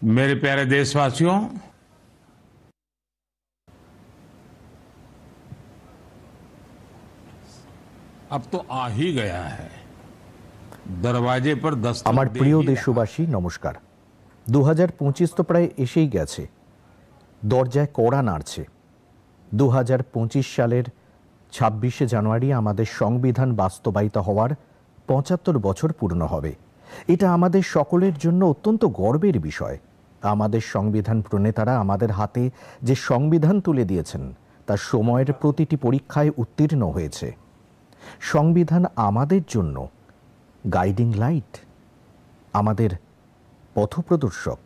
मेरे प्यारे देशवासियों, अब तो आ ही गया है, दरवाजे पर दस्तक আমার दे প্রিয় ही रहा। দেশবাসী নমস্কার। 2025 তো প্রায় এসেই গেছে, দরজায় কড়া নাড়ছে। 2025 সালের 26শে জানুয়ারি আমাদের সংবিধান বাস্তবায়িত হওয়ার 75 বছর পূর্ণ হবে। এটা আমাদের সকলের জন্য অত্যন্ত গর্বের বিষয়। আমাদের সংবিধান প্রণেতারা আমাদের হাতে যে সংবিধান তুলে দিয়েছেন তা সময়ের প্রতিটি পরীক্ষায় উত্তীর্ণ হয়েছে। সংবিধান আমাদের জন্য গাইডিং লাইট, আমাদের পথপ্রদর্শক।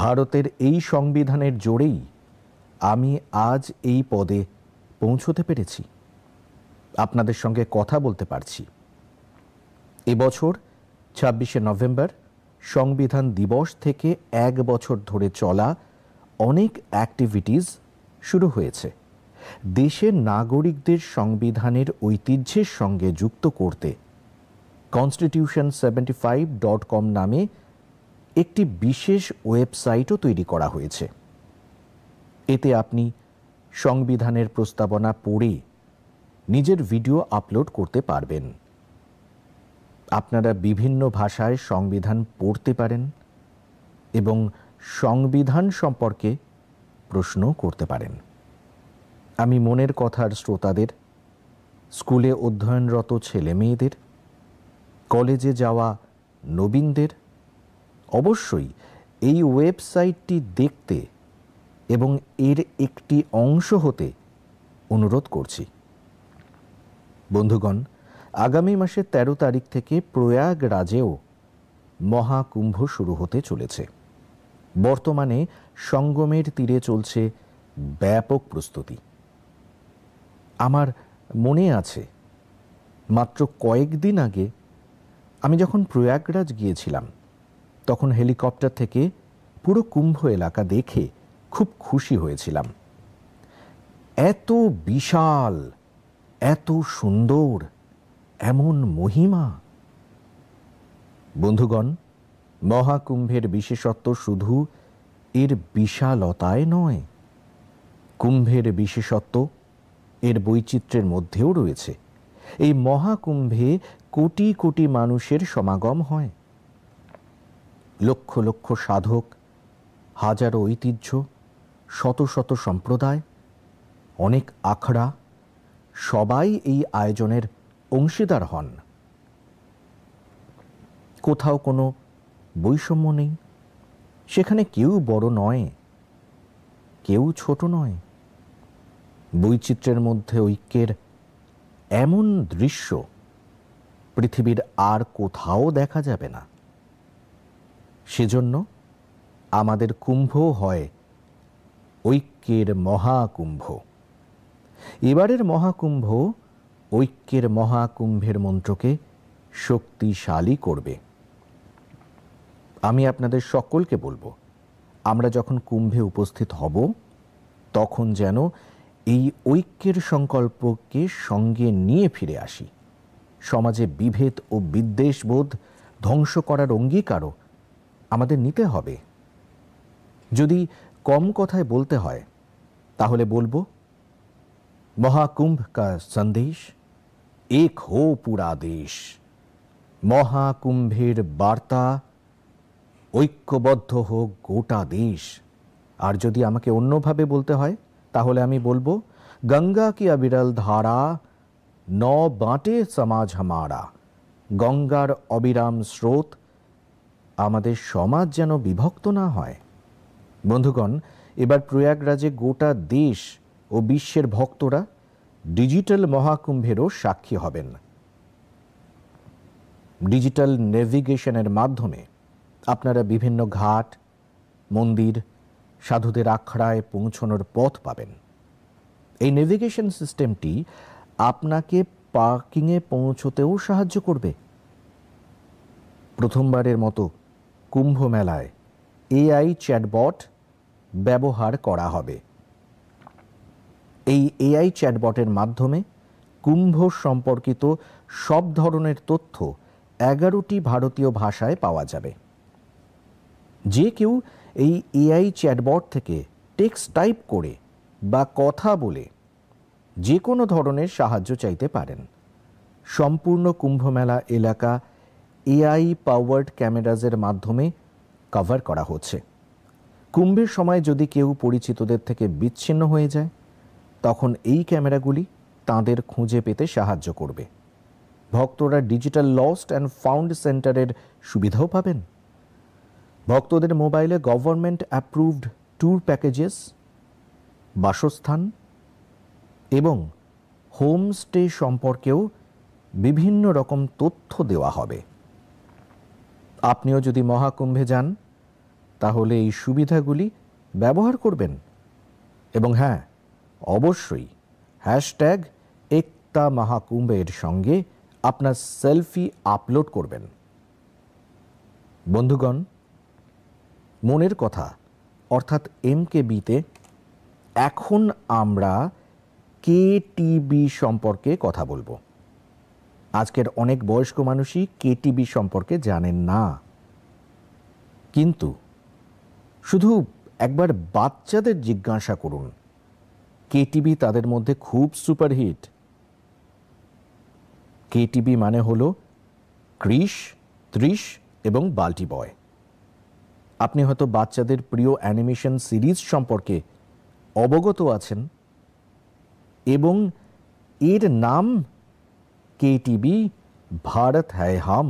ভারতের এই সংবিধানের জোরেই আমি আজ এই পদে পৌঁছতে পেরেছি, আপনাদের সঙ্গে কথা বলতে পারছি। এবছর 26শে নভেম্বর সংবিধান দিবস থেকে 1 বছর ধরে চলা অনেক অ্যাক্টিভিটিস শুরু হয়েছে। দেশের নাগরিকদের সংবিধানের ঐতিহ্যের সঙ্গে যুক্ত করতে constitution75.com নামে একটি বিশেষ ওয়েবসাইটও তৈরি করা হয়েছে। এতে আপনি সংবিধানের প্রস্তাবনা পড়ে নিজের ভিডিও আপলোড করতে পারবেন। আপনারা বিভিন্ন ভাষায় সংবিধান পড়তে পারেন এবং সংবিধান সম্পর্কে প্রশ্ন করতে পারেন। আমি মনের কথার শ্রোতাদের, স্কুলে অধ্যয়নরত ছেলে মেয়েদের, কলেজে যাওয়া নবীনদের অবশ্যই এই ওয়েবসাইটটি দেখতে এবং এর একটি অংশ হতে অনুরোধ করছি। বন্ধুগণ, আগামী মাসের 13 তারিখ থেকে প্রয়াগরাজেও মহাকুম্ভ শুরু হতে চলেছে। বর্তমানে সঙ্গমের তীরে চলছে ব্যাপক প্রস্তুতি। আমার মনে আছে, মাত্র কয়েকদিন আগে আমি যখন প্রয়াগরাজ গিয়েছিলাম তখন হেলিকপ্টার থেকে পুরো কুম্ভ এলাকা দেখে খুব খুশি হয়েছিলাম। এত বিশাল, এত সুন্দর, এমন মহিমা। বন্ধুগণ, মহাকুম্ভের বিশেষত্ব শুধু এর বিশালতায় নয়, কুম্ভের বিশেষত্ব এর বৈচিত্র্যের মধ্যেও রয়েছে। এই মহাকুম্ভে কোটি কোটি মানুষের সমাগম হয়। লক্ষ লক্ষ সাধক, হাজারো ঐতিহ্য, শত শত সম্প্রদায়, অনেক আখড়া, সবাই এই আয়োজনের অংশীদার হন। কোথাও কোনো বৈষম্য নেই। সেখানে কেউ বড় নয়, কেউ ছোট নয়। বৈচিত্র্যের মধ্যে ঐক্যের এমন দৃশ্য পৃথিবীর আর কোথাও দেখা যাবে না। সেজন্য আমাদের কুম্ভ হয় ঐক্যের মহাকুম্ভ। এবারের মহাকুম্ভ ঐক্যের মহাকুম্ভের মন্ত্রকে শক্তিশালী করবে। আমি আপনাদের সকলকে বলবো, আমরা যখন কুম্ভে উপস্থিত হব তখন যেন এই ঐক্যের সংকল্পকে সঙ্গে নিয়ে ফিরে আসি। সমাজে বিভেদ ও বিদ্বেষবোধ ধ্বংস করার অঙ্গীকারও আমাদের নিতে হবে। যদি কম কথায় বলতে হয় তাহলে বলবো, महाकुंभ का संदेश एक हो पूरा देश। মহাকুম্ভের বার্তা ঐক্যবদ্ধ হোক গোটা দেশ। আর যদি আমাকে অন্যভাবে বলতে হয় তাহলে আমি বলবো, গঙ্গা কি অবিরল ধারা ন বাঁটে সমাজ হামারা। গঙ্গার অবিরাম স্রোত, আমাদের সমাজ যেন বিভক্ত না হয়। বন্ধুগণ, এবার প্রয়াগরাজে গোটা দেশ ও বিশ্বের ভক্তরা ডিজিটাল মহাকুম্ভেরও সাক্ষী হবেন। ডিজিটাল নেভিগেশনের মাধ্যমে আপনারা বিভিন্ন ঘাট, মন্দির, সাধুদের আখড়ায় পৌঁছানোর পথ পাবেন। এই নেভিগেশন সিস্টেমটি আপনাকে পার্কিংয়ে পৌঁছতেও সাহায্য করবে। প্রথমবারের মতো কুম্ভ মেলায় এআই চ্যাটবট ব্যবহার করা হবে। এই এআই চ্যাটবটের মাধ্যমে কুম্ভ সম্পর্কিত সব ধরনের তথ্য 11টি ভারতীয় ভাষায় পাওয়া যাবে। যে কেউ এই এআই চ্যাটবট থেকে টেক্সট টাইপ করে বা কথা বলে যে কোনো ধরনের সাহায্য চাইতে পারেন। সম্পূর্ণ কুম্ভমেলা এলাকা এআই পাওয়ার্ড ক্যামেরাজের মাধ্যমে কভার করা হচ্ছে। কুম্ভের সময় যদি কেউ পরিচিতদের থেকে বিচ্ছিন্ন হয়ে যায়, তখন এই ক্যামেরাগুলি তাঁদের খুঁজে পেতে সাহায্য করবে। ভক্তরা ডিজিটাল লস্ট অ্যান্ড ফাউন্ড সেন্টারের সুবিধাও পাবেন। ভক্তদের মোবাইলে গভর্নমেন্ট অ্যাপ্রুভড ট্যুর প্যাকেজেস, বাসস্থান এবং হোমস্টে সম্পর্কেও বিভিন্ন রকম তথ্য দেওয়া হবে। আপনিও যদি মহাকুম্ভে যান, তাহলে এই সুবিধাগুলি ব্যবহার করবেন এবং হ্যাঁ, অবশ্যই হ্যাশট্যাগ একতা মহাকুম্ভের সঙ্গে আপনার সেলফি আপলোড করবেন। বন্ধুগণ, মনের কথা অর্থাৎ MKBতে এখন আমরা KTB সম্পর্কে কথা বলবো। আজকের অনেক বয়স্ক মানুষই KTB সম্পর্কে জানেন না, কিন্তু শুধু একবার বাচ্চাদের জিজ্ঞাসা করুন, KTB তাদের মধ্যে খুব সুপারহিট। KTB মানে হলো ক্রিশ, ত্রিশ এবং বাল্টি বয়। আপনি হয়তো বাচ্চাদের প্রিয় অ্যানিমেশন সিরিজ সম্পর্কে অবগত আছেন এবং এর নাম KTB ভারত হ্যায় হাম,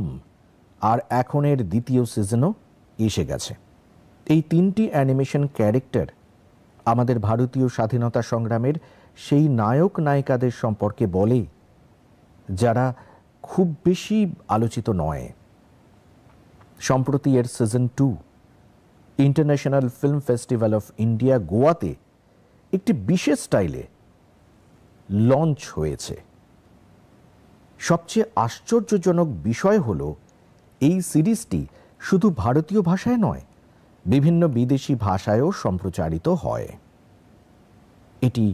আর এখন এর দ্বিতীয় সিজনও এসে গেছে। এই 3টি অ্যানিমেশন ক্যারেক্টার আমাদের ভারতীয় স্বাধীনতা সংগ্রামের সেই নায়ক নায়িকাদের সম্পর্কে বলে, যারা খুব বেশি আলোচিত নয়। সম্প্রতি এর season 2 international film festival of India গোয়াতে একটি বিশেষ স্টাইলে লঞ্চ হয়েছে। সবচেয়ে আশ্চর্যজনক বিষয় হল, এই সিরিজটি শুধু ভারতীয় ভাষায় নয়, বিভিন্ন বিদেশি ভাষায়ও সম্প্রচারিত হয়। এটি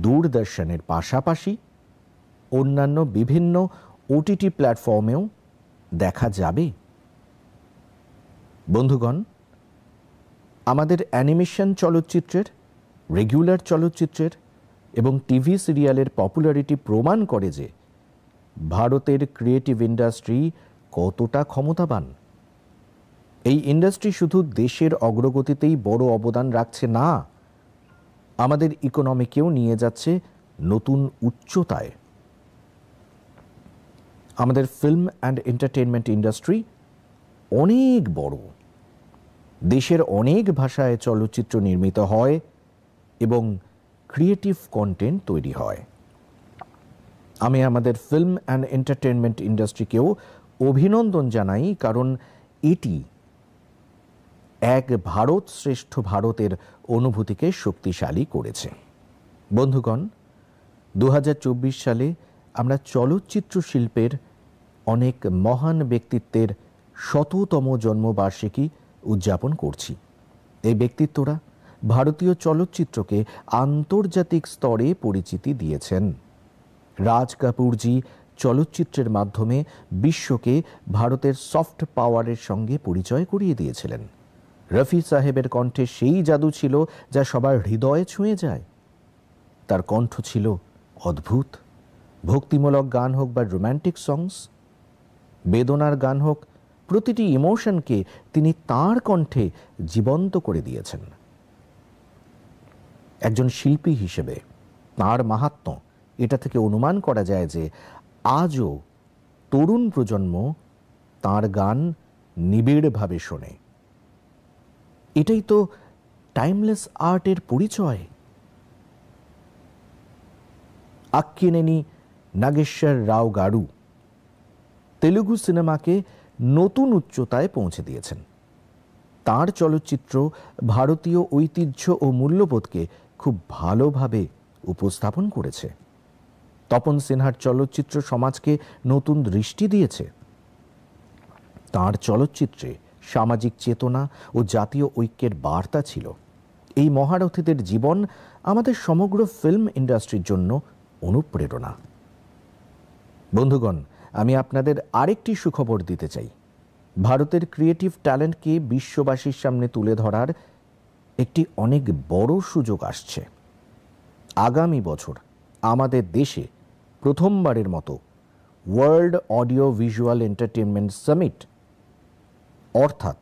দূরদর্শনের পাশাপাশি অন্যান্য বিভিন্ন OTT প্ল্যাটফর্মেও দেখা যাবে। বন্ধুগণ, আমাদের অ্যানিমেশন চলচ্চিত্রের, রেগুলার চলচ্চিত্রের এবং টিভি সিরিয়ালের পপুলারিটি প্রমাণ করে যে ভারতের ক্রিয়েটিভ ইন্ডাস্ট্রি কতটা ক্ষমতাবান। এই ইন্ডাস্ট্রি শুধু দেশের অগ্রগতিতেই বড় অবদান রাখছে না, আমাদের ইকোনমিকেও নিয়ে যাচ্ছে নতুন উচ্চতায়। আমাদের ফিল্ম অ্যান্ড এন্টারটেইনমেন্ট ইন্ডাস্ট্রি অনেক বড়। দেশের অনেক ভাষায় চলচ্চিত্র নির্মিত হয় এবং ক্রিয়েটিভ কন্টেন্ট তৈরি হয়। আমি আমাদের ফিল্ম অ্যান্ড এন্টারটেইনমেন্ট ইন্ডাস্ট্রিকেও অভিনন্দন জানাই, কারণ এটি এক ভারত শ্রেষ্ঠ ভারতের অনুভূতিকে শক্তিশালী করেছে। বন্ধুগণ, 2024 সালে আমরা চলচ্চিত্র শিল্পের অনেক মহান ব্যক্তিত্বের 100তম জন্মবার্ষিকী উদযাপন করছি। এই ব্যক্তিত্বরা ভারতীয় চলচ্চিত্রকে আন্তর্জাতিক স্তরে পরিচিতি দিয়েছেন। রাজ কাপুরজি চলচ্চিত্রের মাধ্যমে বিশ্বকে ভারতের সফট পাওয়ারের সঙ্গে পরিচয় করিয়ে দিয়েছিলেন। রফি সাহেবের কণ্ঠে সেই জাদু ছিল যা সবার হৃদয়ে ছুঁয়ে যায়। তার কণ্ঠ ছিল অদ্ভুত। ভক্তিমূলক গান হোক বা রোম্যান্টিক সংস, বেদনার গান হোক, প্রতিটি ইমোশনকে তিনি তাঁর কণ্ঠে জীবন্ত করে দিয়েছেন। একজন শিল্পী হিসেবে তাঁর মাহাত্ম্য এটা থেকে অনুমান করা যায় যে আজও তরুণ প্রজন্ম তাঁর গান নিবিড়ভাবে শোনে। এটাই তো টাইমলেস আর্টের পরিচয়। আক্কিনেনি নাগেশ্বর রাও গারু তেলুগু সিনেমাকে নতুন উচ্চতায় পৌঁছে দিয়েছেন। তাঁর চলচ্চিত্র ভারতীয় ঐতিহ্য ও মূল্যবোধকে খুব ভালোভাবে উপস্থাপন করেছে। তপন সিনহার চলচ্চিত্র সমাজকে নতুন দৃষ্টি দিয়েছে। তাঁর চলচ্চিত্রে সামাজিক চেতনা ও জাতীয় ঐক্যের বার্তা ছিল। এই মহারথীদের জীবন আমাদের সমগ্র ফিল্ম ইন্ডাস্ট্রির জন্য অনুপ্রেরণা। বন্ধুগণ, আমি আপনাদের আরেকটি সুখবর দিতে চাই। ভারতের ক্রিয়েটিভ ট্যালেন্টকে বিশ্ববাসীর সামনে তুলে ধরার একটি অনেক বড় সুযোগ আসছে। আগামী বছর আমাদের দেশে প্রথমবারের মতো world audio visual entertainment summit অর্থাৎ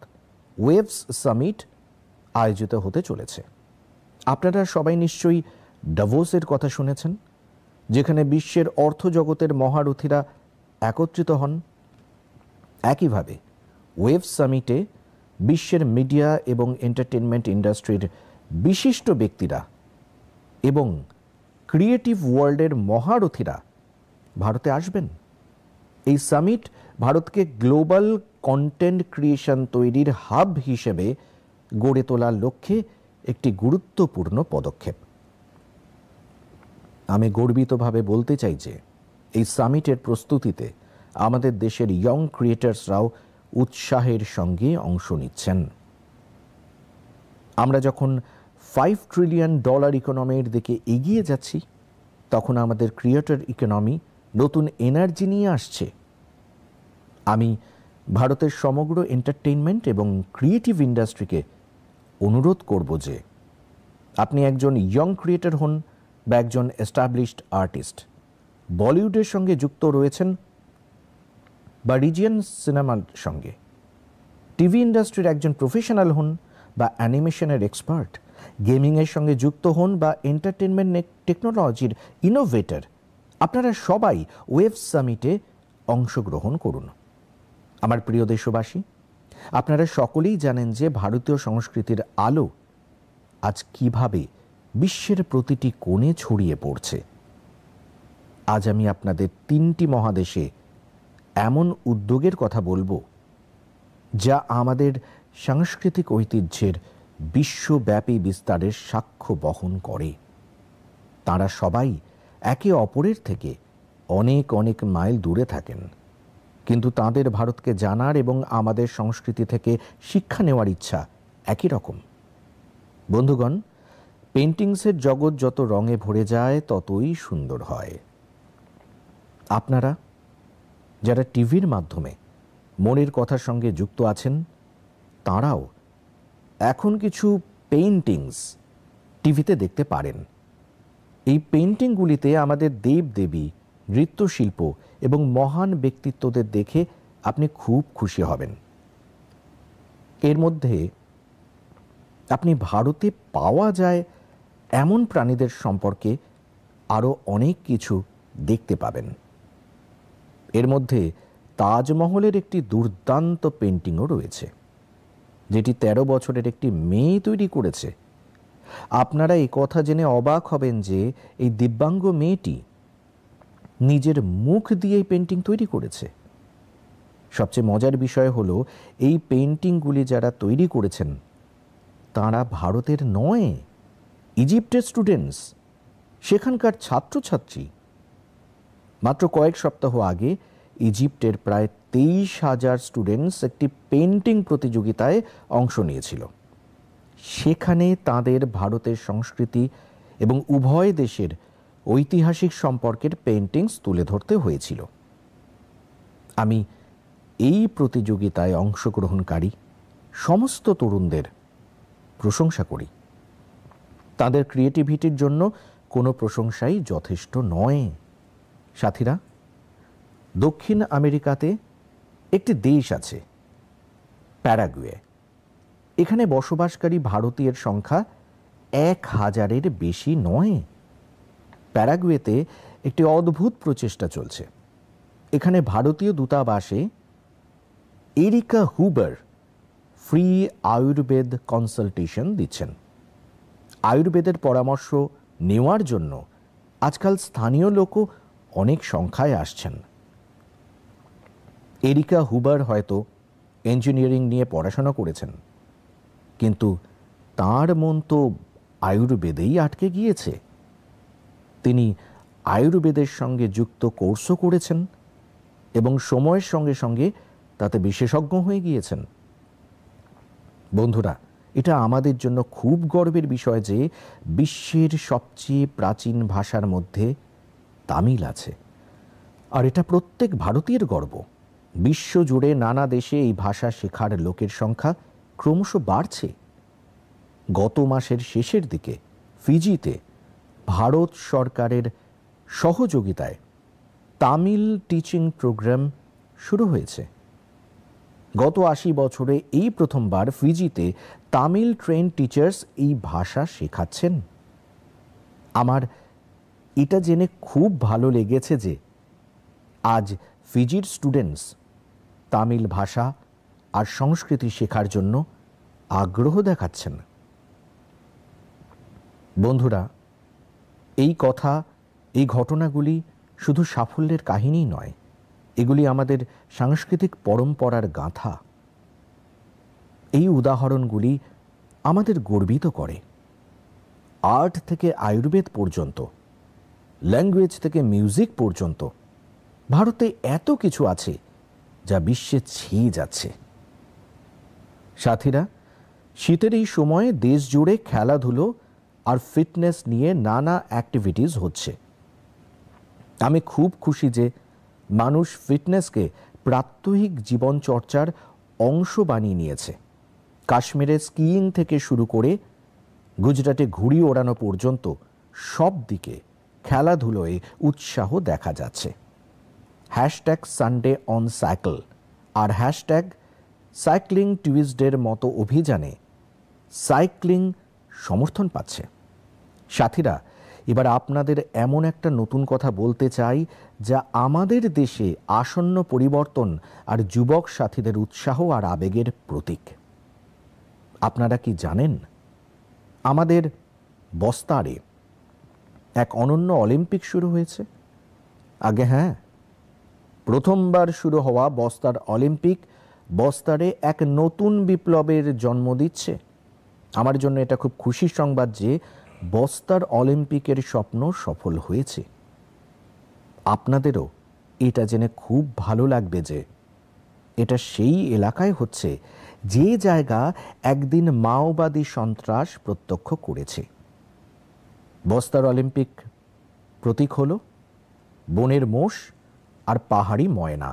ওয়েভস সামিট আয়োজিত হতে চলেছে। আপনারা সবাই নিশ্চয়ই ডাভোসের কথা শুনেছেন, যেখানে বিশ্বের অর্থজগতের মহারথীরা একত্রিত হন। একইভাবে ওয়েভস সামিটে বিশ্বের মিডিয়া এবং এন্টারটেনমেন্ট ইন্ডাস্ট্রির বিশিষ্ট ব্যক্তিরা এবং ক্রিয়েটিভ ওয়ার্ল্ডের মহারথীরা ভারতে আসবেন। এই সামিট ভারতকে গ্লোবাল কন্টেন্ট ক্রিয়েশন তৈরির হাব হিসেবে গড়ে তোলার লক্ষ্যে একটি গুরুত্বপূর্ণ পদক্ষেপ। আমি গর্বিতভাবে বলতে চাই যে এই সামিটের প্রস্তুতিতে আমাদের দেশের ইয়ং ক্রিয়েটার্সরাও উৎসাহের সঙ্গে অংশ নিচ্ছেন। আমরা যখন $5 ট্রিলিয়ন ইকোনমির দিকে এগিয়ে যাচ্ছি, তখন আমাদের ক্রিয়েটর ইকোনমি নতুন এনার্জি নিয়ে আসছে। আমি ভারতের সমগ্র এন্টারটেইনমেন্ট এবং ক্রিয়েটিভ ইন্ডাস্ট্রিকে অনুরোধ করব যে আপনি একজন ইয়ং ক্রিয়েটর হন বা একজন এস্টাবলিশড আর্টিস্ট, বলিউডের সঙ্গে যুক্ত রয়েছেন বা রিজিয়ন সিনেমার সঙ্গে, টিভি ইন্ডাস্ট্রির একজন প্রফেশনাল হন বা অ্যানিমেশনের এক্সপার্ট, গেমিংয়ের সঙ্গে যুক্ত হন বা এন্টারটেনমেন্ট টেকনোলজির ইনোভেটর, আপনারা সবাই ওয়েভস সামিটে অংশগ্রহণ করুন। আমার প্রিয় দেশবাসী, আপনারা সকলেই জানেন যে ভারতীয় সংস্কৃতির আলো আজ কিভাবে বিশ্বের প্রতিটি কোণে ছড়িয়ে পড়ছে। আজ আমি আপনাদের 3টি মহাদেশে এমন উদ্যোগের কথা বলবো যা আমাদের সাংস্কৃতিক ঐতিহ্যের বিশ্বব্যাপী বিস্তারের সাক্ষ্য বহন করে। তারা সবাই একে অপরের থেকে অনেক অনেক মাইল দূরে থাকেন, কিন্তু তাদের ভারতকে জানার এবং আমাদের সংস্কৃতি থেকে শিক্ষা নেওয়ার ইচ্ছা একই রকম। বন্ধুগণ, পেন্টিংসের জগৎ যত রঙে ভরে যায় ততই সুন্দর হয়। আপনারা যারা টিভির মাধ্যমে মনের কথার সঙ্গে যুক্ত আছেন, তাঁরাও এখন কিছু পেইন্টিংস টিভিতে দেখতে পারেন। এই পেইন্টিংগুলিতে আমাদের দেবদেবী, নৃত্যশিল্প এবং মহান ব্যক্তিত্বদের দেখে আপনি খুব খুশি হবেন। এর মধ্যে আপনি ভারতে পাওয়া যায় এমন প্রাণীদের সম্পর্কে আরও অনেক কিছু দেখতে পাবেন। এর মধ্যে তাজমহলের একটি দুর্দান্ত পেন্টিংও রয়েছে, যেটি 13 বছরের একটি মেয়ে তৈরি করেছে। আপনারা এই কথা জেনে অবাক হবেন যে এই দিব্যাঙ্গ মেয়েটি নিজের মুখ দিয়ে এই পেন্টিং তৈরি করেছে। সবচেয়ে মজার বিষয় হলো, এই পেন্টিংগুলি যারা তৈরি করেছেন তাঁরা ভারতের নয়, ইজিপ্টের স্টুডেন্টস, সেখানকার ছাত্রছাত্রী। মাত্র কয়েক সপ্তাহ আগে ইজিপ্টের প্রায় 23,000 স্টুডেন্টস একটি পেন্টিং প্রতিযোগিতায় অংশ নিয়েছিল। সেখানে তাদের ভারতের সংস্কৃতি এবং উভয় দেশের ঐতিহাসিক সম্পর্কের পেন্টিংস তুলে ধরতে হয়েছিল। আমি এই প্রতিযোগিতায় অংশগ্রহণকারী সমস্ত তরুণদের প্রশংসা করি। তাদের ক্রিয়েটিভিটির জন্য কোনো প্রশংসাই যথেষ্ট নয়। সাথীরা, দক্ষিণ আমেরিকাতে একটি দেশ আছে, প্যারাগুয়ে। এখানে বসবাসকারী ভারতীয়ের সংখ্যা 1,000-এর বেশি নয়। প্যারাগুয়েতে একটি অদ্ভুত প্রচেষ্টা চলছে। এখানে ভারতীয় দূতাবাসে areca Huber free Ayurveda consultation দিচ্ছেন। আয়ুর্বেদের পরামর্শ নেওয়ার জন্য আজকাল স্থানীয় লোকও অনেক সংখ্যায় আসছেন। এরিকা হুবার হয়তো ইঞ্জিনিয়ারিং নিয়ে পড়াশোনা করেছেন, কিন্তু তার মন তো আয়ুর্বেদেই আটকে গিয়েছে। তিনি আয়ুর্বেদের সঙ্গে যুক্ত কোর্সও করেছেন এবং সময়ের সঙ্গে সঙ্গে তাতে বিশেষজ্ঞ হয়ে গিয়েছেন। বন্ধুরা, এটা আমাদের জন্য খুব গর্বের বিষয় যে বিশ্বের সবচেয়ে প্রাচীন ভাষার মধ্যে তামিল আছে, আর এটা প্রত্যেক ভারতীয়ের গর্ব। বিশ্বজুড়ে নানা দেশে এই ভাষা শেখার লোকের সংখ্যা ক্রমশ বাড়ছে। গত মাসের শেষের দিকে ফিজিতে ভারত সরকারের সহযোগিতায় তামিল টিচিং প্রোগ্রাম শুরু হয়েছে। গত ৮০ বছরে এই প্রথমবার ফিজিতে তামিল ট্রেন টিচার্স এই ভাষা শেখাচ্ছেন। আমার এটা জেনে খুব ভালো লেগেছে যে আজ ফিজির স্টুডেন্টস তামিল ভাষা আর সংস্কৃতি শেখার জন্য আগ্রহ দেখাচ্ছেন। বন্ধুরা, এই কথা, এই ঘটনাগুলি শুধু সাফল্যের কাহিনী নয়, এগুলি আমাদের সাংস্কৃতিক পরম্পরার গাথা। এই উদাহরণগুলি আমাদের গর্বিত করে। আর্ট থেকে আয়ুর্বেদ পর্যন্ত, ল্যাঙ্গুয়েজ থেকে মিউজিক পর্যন্ত ভারতে এত কিছু আছে যা বিশ্বে ছেয়ে যাচ্ছে। সাথীরা, শীতের এই সময়ে দেশ জুড়ে খেলাধুলো আর ফিটনেস নিয়ে নানা অ্যাক্টিভিটিস হচ্ছে। আমি খুব খুশি যে মানুষ ফিটনেসকে প্রাত্যহিক জীবনচর্চার অংশ বানিয়ে নিয়েছে। কাশ্মীরে স্কিইং থেকে শুরু করে গুজরাটে ঘুড়ি ওড়ানো পর্যন্ত সব দিকে খেলাধুলোয় উৎসাহ দেখা যাচ্ছে। হ্যাশট্যাগ সানডে অন সাইকেল আর হ্যাশট্যাগ সাইক্লিং টিউজডের মতো অভিযানে সাইক্লিং সমর্থন পাচ্ছে। সাথীরা, এবার আপনাদের এমন একটা নতুন কথা বলতে চাই যা আমাদের দেশে আসন্ন পরিবর্তন আর যুবক সাথীদের উৎসাহ আর আবেগের প্রতীক। আপনারা কি জানেন, আমাদের বস্তারে এক অনন্য অলিম্পিক শুরু হয়েছে? আগে হ্যাঁ, প্রথমবার শুরু হওয়া বস্তার অলিম্পিক বস্তারে এক নতুন বিপ্লবের জন্ম দিচ্ছে। আমার জন্য এটা খুব খুশির সংবাদ যে বস্তার অলিম্পিকের স্বপ্ন সফল হয়েছে। আপনাদেরও এটা জেনে খুব ভালো লাগবে যে এটা সেই এলাকায় হচ্ছে যে জায়গা একদিন মাওবাদী সন্ত্রাস প্রত্যক্ষ করেছে। বস্তার অলিম্পিক প্রতীক হল বনের মোষ আর পাহাড়ি ময়না।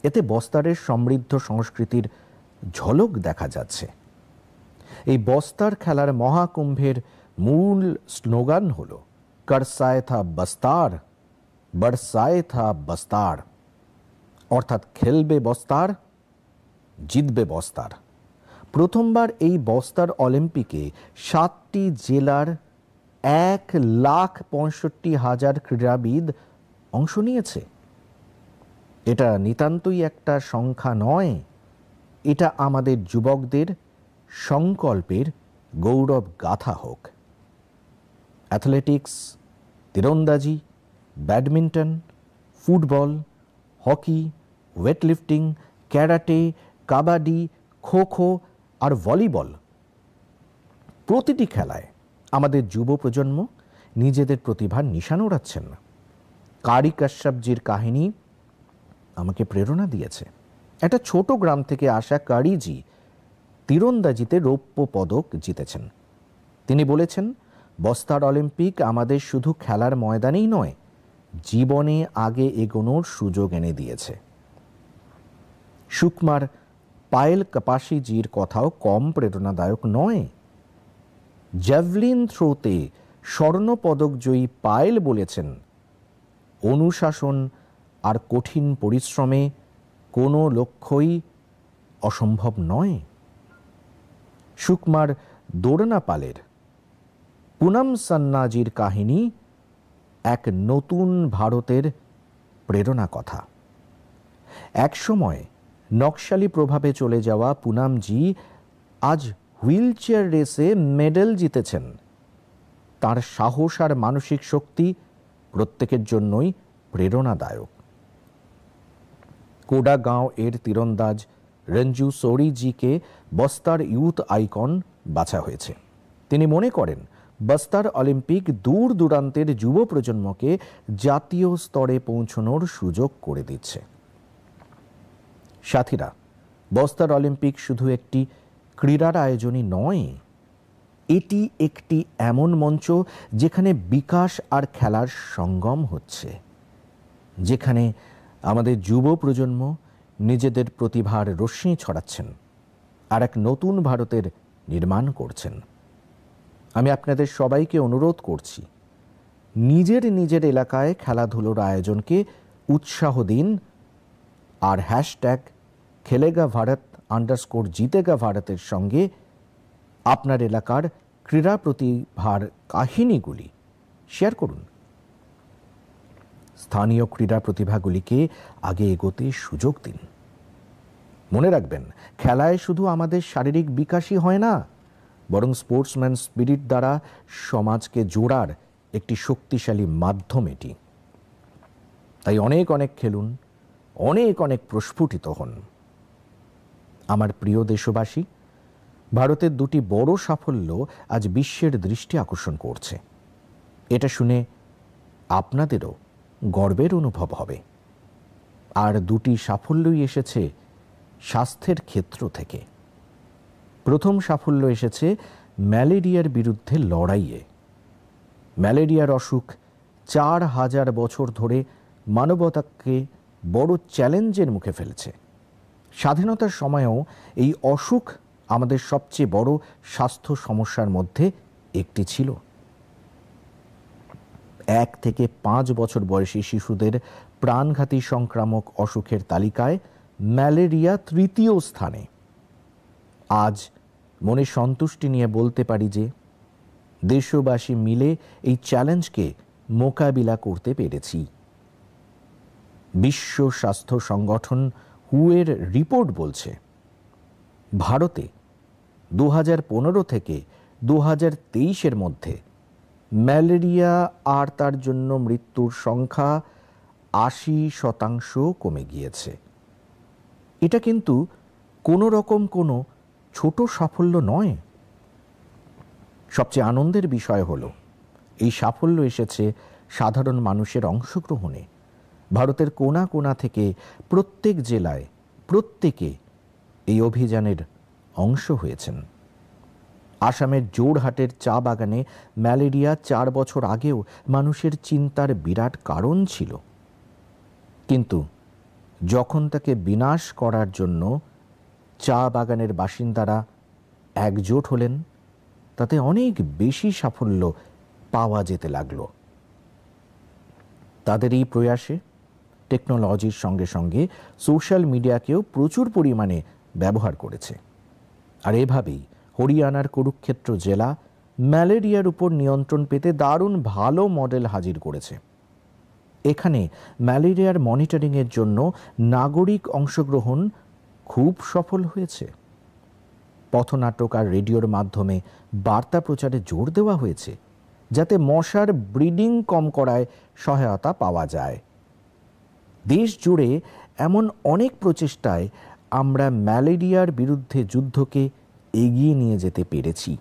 এতে বস্তারের সমৃদ্ধ সংস্কৃতির ঝলক দেখা যাচ্ছে। এই বস্তার খেলার মহাকুম্ভের মূল স্লোগান হল করসায় থা বস্তার, বরসায় থা বস্তার, অর্থাৎ খেলবে বস্তার, জিতবে বস্তার। প্রথমবার এই বস্তার অলিম্পিকে 7টি জেলার 1,65,000 ক্রীড়াবিদ অংশ নিয়েছে। এটা নিতান্তই একটা সংখ্যা নয়, এটা আমাদের যুবকদের সংকল্পের গৌরব গাথা হোক। অ্যাথলেটিক্স, তীরন্দাজি, badminton, football, hockey, weightlifting, karate, kabaddi, kho kho আর ভলিবল, প্রতিটি খেলায় আমাদের যুব প্রজন্ম নিজেদের প্রতিভার নিশান ওড়াচ্ছেন। কারি কাশ্যপজির কাহিনী আমাকে প্রেরণা দিয়েছে। একটা ছোট গ্রাম থেকে আসা কারিজি তীরন্দাজিতে রৌপ্য পদক জিতেছেন। তিনি বলেছেন, বস্তার অলিম্পিক আমাদের শুধু খেলার ময়দানেই নয়, জীবনে আগে এগোনোর সুযোগ এনে দিয়েছে। সুকমার পায়েল কপাসিজির কথাও কম প্রেরণাদায়ক নয়। জ্যাভলিন থ্রোতে স্বর্ণপদক জয়ী পায়েল বলেছেন, অনুশাসন আর কঠিন পরিশ্রমে কোনো লক্ষ্যই অসম্ভব নয়। সুকমার দোরনাপালের পুনম সান্নাজির কাহিনী এক নতুন ভারতের প্রেরণা কথা। একসময় নকশালি প্রভাবে চলে যাওয়া পুনমজি আজ হুইলচেয়ার রেসে মেডেল জিতেছেন। তার সাহস আর মানসিক শক্তি প্রত্যেকের জন্যই প্রেরণাদায়ক। কোডাগাঁও এর তীরন্দাজ রঞ্জু সোরিজিকে বস্তার ইউথ আইকন বাছা হয়েছে। তিনি মনে করেন, বস্তার অলিম্পিক দূর দূরান্তের যুব প্রজন্মকে জাতীয় স্তরে পৌঁছানোর সুযোগ করে দিচ্ছে। সাথীরা, বস্তার অলিম্পিক শুধু একটি ক্রীড়ার আয়োজনই নয়, এটি একটি এমন মঞ্চ যেখানে বিকাশ আর খেলার সঙ্গম হচ্ছে, যেখানে আমাদের যুব প্রজন্ম নিজেদের প্রতিভার রশ্মি ছড়াচ্ছেন আর এক নতুন ভারতের নির্মাণ করছেন। আমি আপনাদের সবাইকে অনুরোধ করছি, নিজের নিজের এলাকায় খেলাধুলোর আয়োজনকে উৎসাহ দিন আর হ্যাশট্যাগ খেলেগা ভারত _জিতেগা ভারতের সঙ্গে আপনার এলাকার ক্রীড়া প্রতিভার কাহিনীগুলি শেয়ার করুন। স্থানীয় ক্রীড়া প্রতিভাগুলিকে আগে এগোতে সুযোগ দিন। মনে রাখবেন, খেলায় শুধু আমাদের শারীরিক বিকাশই হয় না, বরং স্পোর্টসম্যান স্পিরিট দ্বারা সমাজকে জোড়ার একটি শক্তিশালী মাধ্যম এটি। তাই অনেক অনেক খেলুন, অনেক অনেক প্রস্ফুটিত হন। আমার প্রিয় দেশবাসী, ভারতের দুটি বড় সাফল্য আজ বিশ্বের দৃষ্টি আকর্ষণ করছে। এটা শুনে আপনাদেরও গর্বের অনুভব হবে। আর দুটি সাফল্যই এসেছে স্বাস্থ্যের ক্ষেত্র থেকে। প্রথম সাফল্য এসেছে ম্যালেরিয়ার বিরুদ্ধে লড়াইয়ে। ম্যালেরিয়ার অসুখ 4000 বছর ধরে মানবতাকে বড় চ্যালেঞ্জের মুখে ফেলেছে। স্বাধীনতার সময়ও এই অসুখ আমাদের সবচেয়ে বড় স্বাস্থ্য সমস্যার মধ্যে একটি ছিল। 1 থেকে 5 বছর বয়সী শিশুদের প্রাণঘাতী সংক্রামক অসুখের তালিকায় ম্যালেরিয়া 3য় স্থানে। আজ মনে সন্তুষ্টি নিয়ে বলতে পারি যে দেশবাসী মিলে এই চ্যালেঞ্জকে মোকাবিলা করতে পেরেছি। বিশ্ব স্বাস্থ্য সংগঠন WHO-এর রিপোর্ট বলছে, ভারতে 2015 থেকে 2023-এর মধ্যে ম্যালেরিয়া আর তার জন্য মৃত্যুর সংখ্যা 80% কমে গিয়েছে। এটা কিন্তু কোনো রকম কোনো ছোট সাফল্য নয়। সবচেয়ে আনন্দের বিষয় হলো, এই সাফল্য এসেছে সাধারণ মানুষের অংশগ্রহণে। ভারতের কোণা কোণা থেকে প্রত্যেক জেলায় প্রত্যেকে এই অভিযানের অংশ হয়েছেন। আসামের জোরহাটের চা বাগানে ম্যালেরিয়া 4 বছর আগেও মানুষের চিন্তার বিরাট কারণ ছিল, কিন্তু যখন তাকে বিনাশ করার জন্য চা বাগানের বাসিন্দারা একজোট হলেন, তাতে অনেক বেশি সাফল্য পাওয়া যেতে লাগলো। তাদের এই প্রয়াসে টেকনোলজির সঙ্গে সঙ্গে সোশ্যাল মিডিয়াকেও প্রচুর পরিমাণে ব্যবহার করেছে। আর এভাবেই হরিয়ানার কুরুক্ষেত্র জেলা ম্যালেরিয়ার উপর নিয়ন্ত্রণ পেতে দারুণ ভালো মডেল হাজির করেছে। এখানে ম্যালেরিয়ার মনিটরিংয়ের জন্য নাগরিক অংশগ্রহণ খুব সফল হয়েছে। পথনাটক আর রেডিওর মাধ্যমে বার্তা প্রচারে জোর দেওয়া হয়েছে, যাতে মশার ব্রিডিং কম করায় সহায়তা পাওয়া যায়। দেশ জুড়ে এমন অনেক প্রচেষ্টায় আমরা ম্যালেরিয়ার বিরুদ্ধে যুদ্ধকে এগিয়ে নিয়ে যেতে পেরেছি।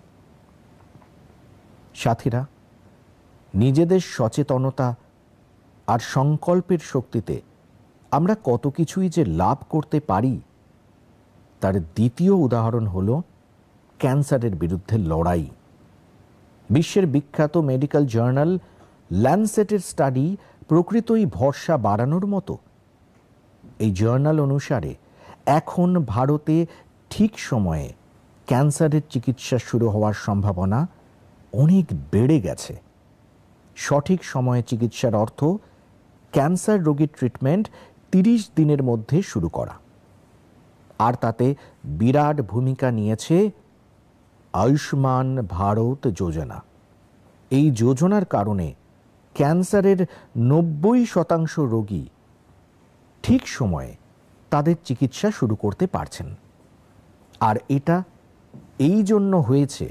সাথীরা, নিজেদের সচেতনতা আর সংকল্পের শক্তিতে আমরা কত কিছুই যে লাভ করতে পারি, তার দ্বিতীয় উদাহরণ হলো ক্যান্সারের বিরুদ্ধে লড়াই। বিশ্বের বিখ্যাত মেডিকেল জার্নাল ল্যান্সেটের স্টাডি প্রকৃতই ভরসা বাড়ানোর মতো। এই জার্নাল অনুসারে এখন ভারতে ঠিক সময়ে ক্যান্সারের চিকিৎসা শুরু হওয়ার সম্ভাবনা অনেক বেড়ে গেছে। সঠিক সময়ে চিকিৎসার অর্থ ক্যান্সার রোগীর ট্রিটমেন্ট 30 দিনের মধ্যে শুরু করা। আর তাতে বিরাট ভূমিকা নিয়েছে আয়ুষ্মান ভারত যোজনা। এই যোজনার কারণে ক্যান্সারের 90% রোগী ঠিক সময়ে তাদের চিকিৎসা শুরু করতে পারছেন। আর এটা এই জন্য হয়েছে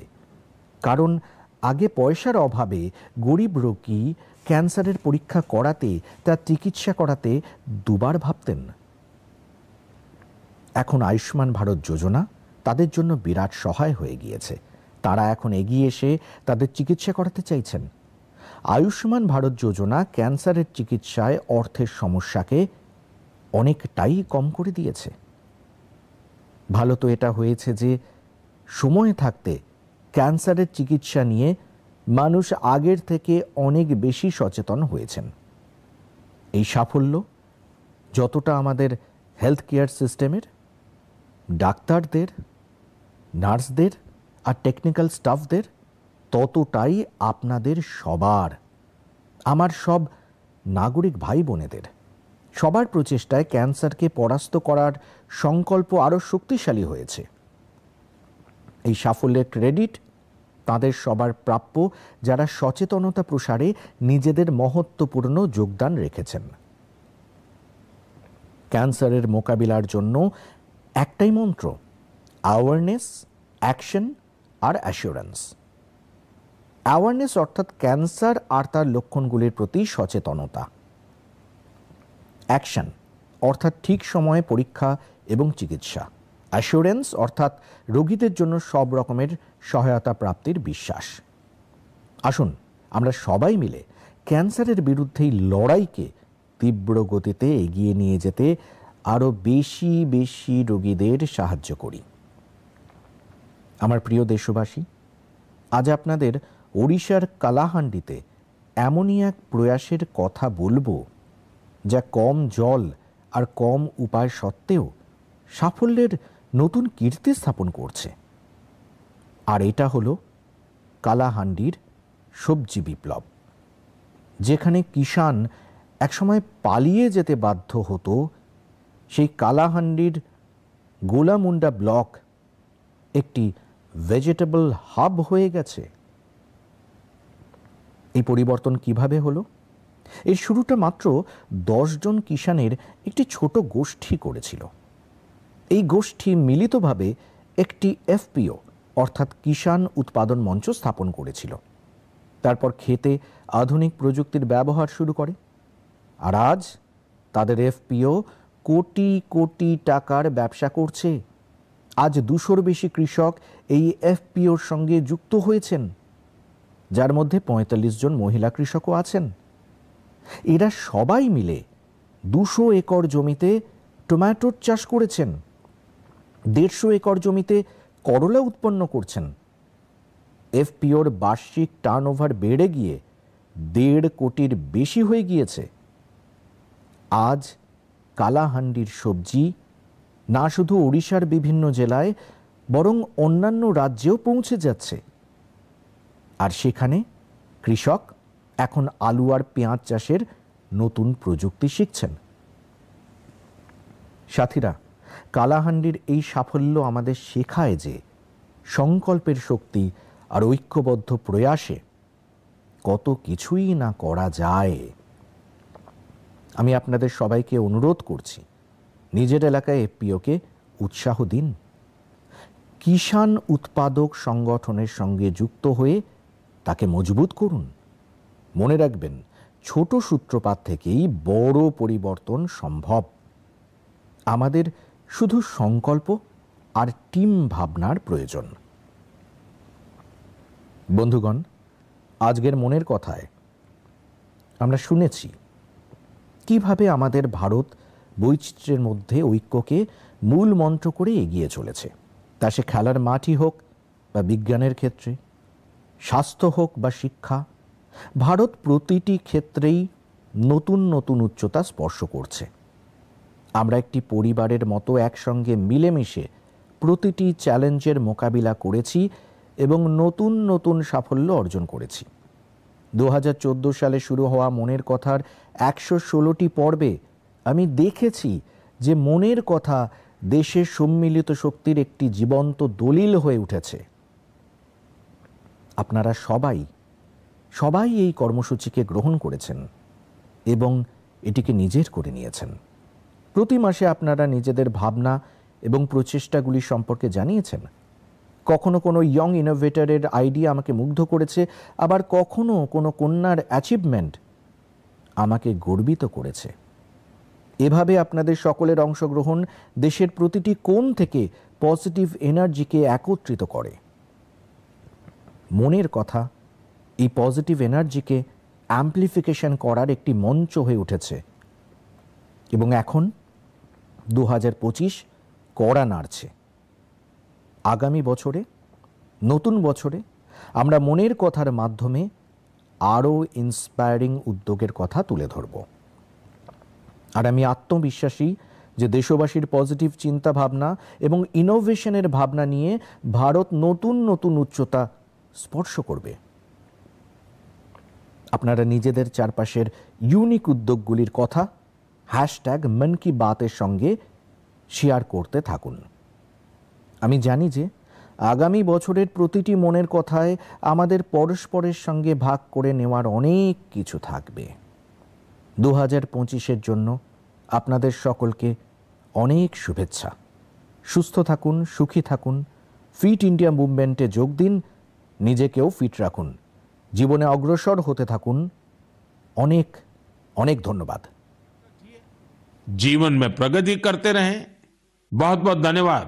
কারণ আগে পয়সার অভাবে গরিব রোগী ক্যান্সারের পরীক্ষা করাতে, তার চিকিৎসা করাতে দুবার ভাবতেন। এখন আয়ুষ্মান ভারত যোজনা তাদের জন্য বিরাট সহায় হয়ে গিয়েছে। তারা এখন এগিয়ে এসে তাদের চিকিৎসা করাতে চাইছেন। আয়ুষ্মান ভারত যোজনা ক্যান্সারের চিকিৎসায় অর্থের সমস্যাকে অনেকটাই কম করে দিয়েছে। ভালো তো এটা হয়েছে যে সময় থাকতে ক্যান্সারের চিকিৎসা নিয়ে মানুষ আগের থেকে অনেক বেশি সচেতন হয়েছেন। এই সাফল্য যতটা আমাদের হেলথ কেয়ার সিস্টেমের, ডাক্তারদের, নার্সদের আর টেকনিক্যাল স্টাফদের, ততটাই আপনাদের সবার, আমার সব নাগরিক ভাই বোনেদের সবার প্রচেষ্টায় ক্যান্সারকে পরাস্ত করার সংকল্প আরও শক্তিশালী হয়েছে। এই সাফল্যের ক্রেডিট তাদের সবার প্রাপ্য, যারা সচেতনতা প্রসারে নিজেদের মহত্বপূর্ণ যোগদান রেখেছেন। ক্যান্সারের মোকাবিলার জন্য একটাই মন্ত্র: অ্যাওয়ারনেস, অ্যাকশন আর অ্যাসিওরেন্স। অ্যাওয়ারনেস অর্থাৎ ক্যান্সার আর তার লক্ষণগুলির প্রতি সচেতনতা। অ্যাকশন অর্থাৎ ঠিক সময়ে পরীক্ষা এবং চিকিৎসা। অ্যাসিওরেন্স অর্থাৎ রোগীদের জন্য সব রকমের সহায়তা প্রাপ্তির বিশ্বাস। আসুন আমরা সবাই মিলে ক্যান্সারের বিরুদ্ধে এই লড়াইকে তীব্র গতিতে এগিয়ে নিয়ে যেতে আরও বেশি বেশি রোগীদের সাহায্য করি। আমার প্রিয় দেশবাসী, আজ আপনাদের ওড়িশার কালাহান্ডিতে এমনই এক প্রয়াসের কথা বলবো, যা কম জল আর কম উপায় সত্ত্বেও সাফল্যের নতুন কীর্তি স্থাপন করছে। আর এটা হলো কালাহান্ডির সবজি বিপ্লব, যেখানে কিষাণ একসময় পালিয়ে যেতে বাধ্য হতো, সেই কালাহান্ডির গোলামুন্ডা ব্লক একটি ভেজিটেবল হাব হয়ে গেছে। এই পরিবর্তন কিভাবে হলো? এর শুরুটা মাত্র 10 জন কিষাণের একটি ছোট গোষ্ঠী করেছিল। এই গোষ্ঠী মিলিতভাবে একটি এফপিও অর্থাৎ কিষাণ উৎপাদন মঞ্চ স্থাপন করেছিল। তারপর ক্ষেতে আধুনিক প্রযুক্তির ব্যবহার শুরু করে। আর আজ তাদের এফপিও কোটি কোটি টাকার ব্যবসা করছে। আজ 200-র বেশি কৃষক এই এফপিওর সঙ্গে যুক্ত হয়েছেন, যার মধ্যে 45 জন মহিলা কৃষকও আছেন। এরা সবাই মিলে 200 একর জমিতে টমেটোর চাষ করেছেন, 150 একর জমিতে করলা উৎপন্ন করছেন। এফপিওর বার্ষিক টার্নওভার বেড়ে গিয়ে 1.5 কোটির বেশি হয়ে গিয়েছে। আজ কালাহান্ডির সবজি না শুধু ওড়িশার বিভিন্ন জেলায়, বরং অন্যান্য রাজ্যেও পৌঁছে যাচ্ছে। আর সেখানে কৃষক এখন আলু আর পেঁয়াজ চাষের নতুন প্রযুক্তি শিখছেন। সাথীরা, কালাহান্ডির এই সাফল্য আমাদের শেখায় যে সংকল্পের শক্তি আর ঐক্যবদ্ধ প্রয়াসে কত কিছুই না করা যায়। আমি আপনাদের সবাইকে অনুরোধ করছি, নিজের এলাকায় এফপিওকে উৎসাহ দিন। কিষাণ উৎপাদক সংগঠনের সঙ্গে যুক্ত হয়ে তাকে মজবুত করুন। মনে রাখবেন, ছোট সূত্রপাত থেকেই বড় পরিবর্তন সম্ভব। আমাদের শুধু সংকল্প আর টিম ভাবনার প্রয়োজন। বন্ধুগণ, আজকের মনের কথায় আমরা শুনেছি কিভাবে আমাদের ভারত বৈচিত্র্যের মধ্যে ঐক্যকে মূল মন্ত্র করে এগিয়ে চলেছে। তা সে খেলার মাঠই হোক বা বিজ্ঞানের ক্ষেত্রে, স্বাস্থ্য হোক বা শিক্ষা, ভারত প্রতিটি ক্ষেত্রেই নতুন নতুন উচ্চতা স্পর্শ করছে। আমরা একটি পরিবারের মতো একসঙ্গে মিলেমিশে প্রতিটি চ্যালেঞ্জের মোকাবিলা করেছি এবং নতুন নতুন সাফল্য অর্জন করেছি। 2014 সালে শুরু হওয়া মনের কথার 116টি পর্বে আমি দেখেছি যে মনের কথা দেশের সম্মিলিত শক্তির একটি জীবন্ত দলিল হয়ে উঠেছে। আপনারা সবাই এই কর্মসূচিকে গ্রহণ করেছেন এবং এটিকে নিজের করে নিয়েছেন। প্রতি মাসে আপনারা নিজেদের ভাবনা এবং প্রচেষ্টাগুলি সম্পর্কে জানিয়েছেন। কখনো কোনো ইয়ং ইনোভেটরের আইডিয়া আমাকে মুগ্ধ করেছে, আবার কখনো কোনো কন্যার অ্যাচিভমেন্ট আমাকে গর্বিত করেছে। এভাবে আপনাদের সকলের অংশগ্রহণ দেশের প্রতিটি কোণ থেকে পজিটিভ এনার্জিকে একত্রিত করে। মনের কথা এই পজিটিভ এনার্জিকে অ্যাম্প্লিফিকেশন করার একটি মঞ্চ হয়ে উঠেছে এবং এখন 2025 কড়া নাড়ছে। আগামী বছরে, নতুন বছরে আমরা মনের কথার মাধ্যমে আরও ইন্সপায়ারিং উদ্যোগের কথা তুলে ধরব। আর আমি আত্মবিশ্বাসী যে দেশবাসীর পজিটিভ চিন্তা ভাবনা এবং ইনোভেশনের ভাবনা নিয়ে ভারত নতুন নতুন উচ্চতা স্পর্শ করবে। আপনারা নিজেদের চারপাশের ইউনিক উদ্যোগগুলির কথা #মন কি বাতের সঙ্গে শেয়ার করতে থাকুন। আমি জানি যে আগামী বছরের প্রতিটি মনের কথায় আমাদের পরস্পরের সঙ্গে ভাগ করে নেওয়ার অনেক কিছু থাকবে। 2025-এর জন্য আপনাদের সকলকে অনেক শুভেচ্ছা। সুস্থ থাকুন, সুখী থাকুন, ফিট ইন্ডিয়া মুভমেন্টে যোগ দিন, নিজেকেও ফিট রাখুন, জীবনে অগ্রসর হতে থাকুন। অনেক অনেক ধন্যবাদ। जीवन में प्रगति करते रहें। बहुत बहुत धन्यवाद।